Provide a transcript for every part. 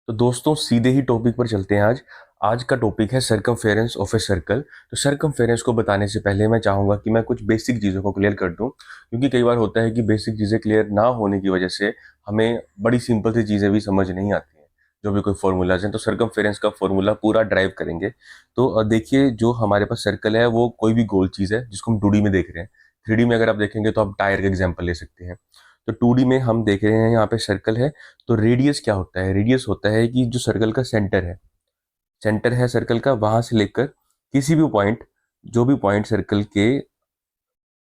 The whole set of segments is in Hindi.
तो दोस्तों सीधे ही टॉपिक पर चलते हैं। आज आज का टॉपिक है सरकमफेरेंस ऑफ ए सर्कल। तो सरकमफेरेंस को बताने से पहले मैं चाहूंगा कि मैं कुछ बेसिक चीज़ों को क्लियर कर दूं, क्योंकि कई बार होता है कि बेसिक चीज़ें क्लियर ना होने की वजह से हमें बड़ी सिंपल सी चीज़ें भी समझ नहीं आती हैं, जो भी कोई फॉर्मूलाज हैं। तो सरकमफेरेंस का फॉर्मूला पूरा ड्राइव करेंगे। तो देखिए, जो हमारे पास सर्कल है वो कोई भी गोल चीज़ है जिसको हम 2D में देख रहे हैं। 3D में अगर आप देखेंगे तो आप टायर का एग्जाम्पल ले सकते हैं। तो 2D में हम देख रहे हैं यहाँ पे सर्कल है। तो रेडियस क्या होता है? रेडियस होता है कि जो सर्कल का सेंटर है सर्कल का, वहां से लेकर किसी भी पॉइंट, जो भी पॉइंट सर्कल के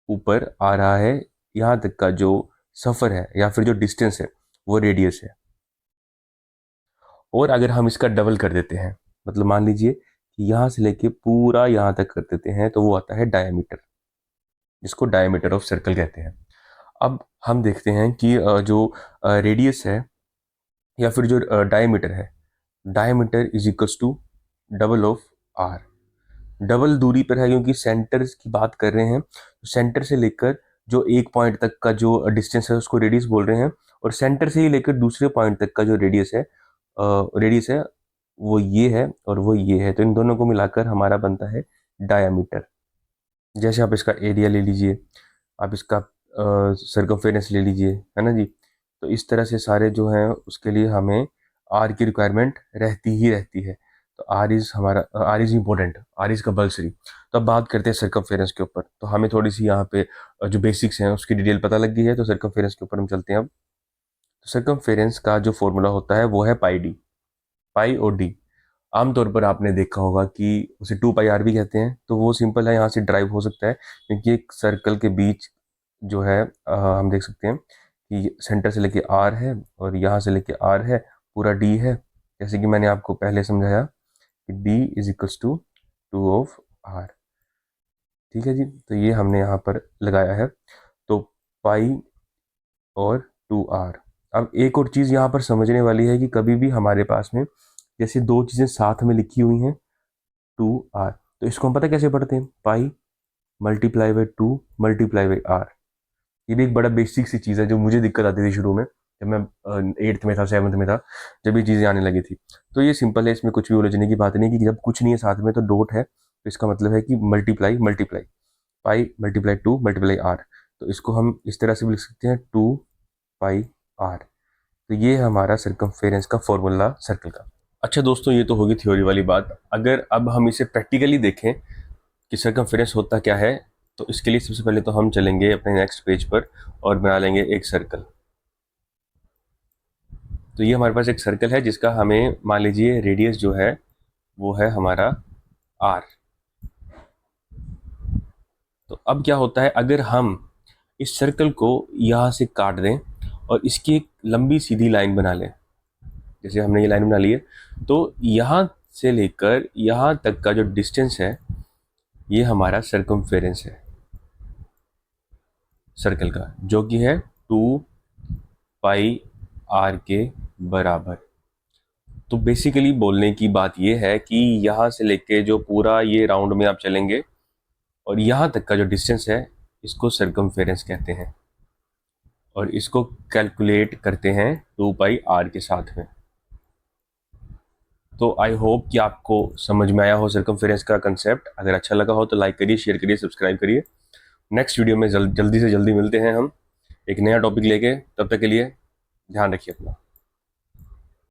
ऊपर आ रहा है, यहाँ तक का जो सफर है या फिर जो डिस्टेंस है, वो रेडियस है। और अगर हम इसका डबल कर देते हैं, मतलब मान लीजिए कि यहाँ से लेके पूरा यहाँ तक कर देते हैं, तो वो आता है डायमीटर, जिसको डायमीटर ऑफ सर्कल कहते हैं। अब हम देखते हैं कि जो रेडियस है या फिर जो डायमीटर है, diameter is equals to double of R. Double दूरी पर है क्योंकि सेंटर की बात कर रहे हैं, तो सेंटर से लेकर जो एक पॉइंट तक का जो डिस्टेंस है उसको रेडियस बोल रहे हैं, और सेंटर से ही लेकर दूसरे पॉइंट तक का जो रेडियस है वो ये है और वो ये है। तो इन दोनों को मिलाकर हमारा बनता है डायामीटर। जैसे आप इसका एरिया ले लीजिए, आप इसका सर्कमफेरेंस ले लीजिए, है ना जी। तो इस तरह से सारे जो हैं उसके लिए हमें आर की रिक्वायरमेंट रहती ही रहती है। तो R is important, R is compulsory. तो अब बात करते हैं सर्कमफेरेंस के ऊपर। तो हमें थोड़ी सी यहाँ पे जो बेसिक्स हैं उसकी डिटेल पता लग गई है, तो सर्कमफेरेंस के ऊपर हम चलते हैं अब। तो सर्कमफेरेंस का जो फॉर्मूला होता है वो है पाई डी। पाई और डी आमतौर पर आपने देखा होगा कि उसे 2 पाई आर भी कहते हैं। तो वो सिंपल है, यहाँ से ड्राइव हो सकता है, क्योंकि एक सर्कल के बीच जो है हम देख सकते हैं कि सेंटर से लेके आर है और यहाँ से लेके आर है, पूरा डी है। जैसे कि मैंने आपको पहले समझाया कि D is equals to 2 of R. ठीक है जी, तो ये हमने यहाँ पर लगाया है। तो पाई और 2 आर। अब एक और चीज़ यहाँ पर समझने वाली है कि कभी भी हमारे पास में जैसे दो चीज़ें साथ में लिखी हुई हैं, 2 आर, तो इसको हम पता कैसे पढ़ते हैं? Pi multiply by 2 multiply by R. ये भी एक बड़ा बेसिक सी चीज़ है जो मुझे दिक्कत आती थी शुरू में, जब मैं 8th में था, 7th में था, जब ये चीज़ें आने लगी थी। तो ये सिंपल है, इसमें कुछ भी उलझने की बात नहीं है कि जब कुछ नहीं है साथ में तो डॉट है, तो इसका मतलब है कि multiply multiply, pi multiply 2 multiply R. तो इसको हम इस तरह से भी लिख सकते हैं, 2 पाई आर। तो ये है हमारा सर्कमफेरेंस का फॉर्मूला सर्कल का। अच्छा दोस्तों, ये तो होगी थ्योरी वाली बात। अगर अब हम इसे प्रैक्टिकली देखें कि सर्कमफेरेंस होता क्या है, तो इसके लिए सबसे पहले तो हम चलेंगे अपने नेक्स्ट पेज पर और बना लेंगे एक सर्कल। तो ये हमारे पास एक सर्कल है जिसका हमें मान लीजिए रेडियस जो है वो है हमारा आर। तो अब क्या होता है, अगर हम इस सर्कल को यहाँ से काट दें और इसकी एक लंबी सीधी लाइन बना लें, जैसे हमने ये लाइन बना ली है, तो यहाँ से लेकर यहाँ तक का जो डिस्टेंस है ये हमारा सर्कमफेरेंस है सर्कल का, जो कि है 2 पाई आर के बराबर। तो बेसिकली बोलने की बात ये है कि यहाँ से लेके जो पूरा ये राउंड में आप चलेंगे और यहाँ तक का जो डिस्टेंस है, इसको सर्कमफेरेंस कहते हैं, और इसको कैलकुलेट करते हैं 2 पाई आर के साथ में। तो आई होप कि आपको समझ में आया हो सर्कमफेरेंस का कंसेप्ट। अगर अच्छा लगा हो तो लाइक करिए, शेयर करिए, सब्सक्राइब करिए। नेक्स्ट वीडियो में जल्दी से जल्दी मिलते हैं हम एक नया टॉपिक लेके। तब तक के लिए ध्यान रखिए अपना।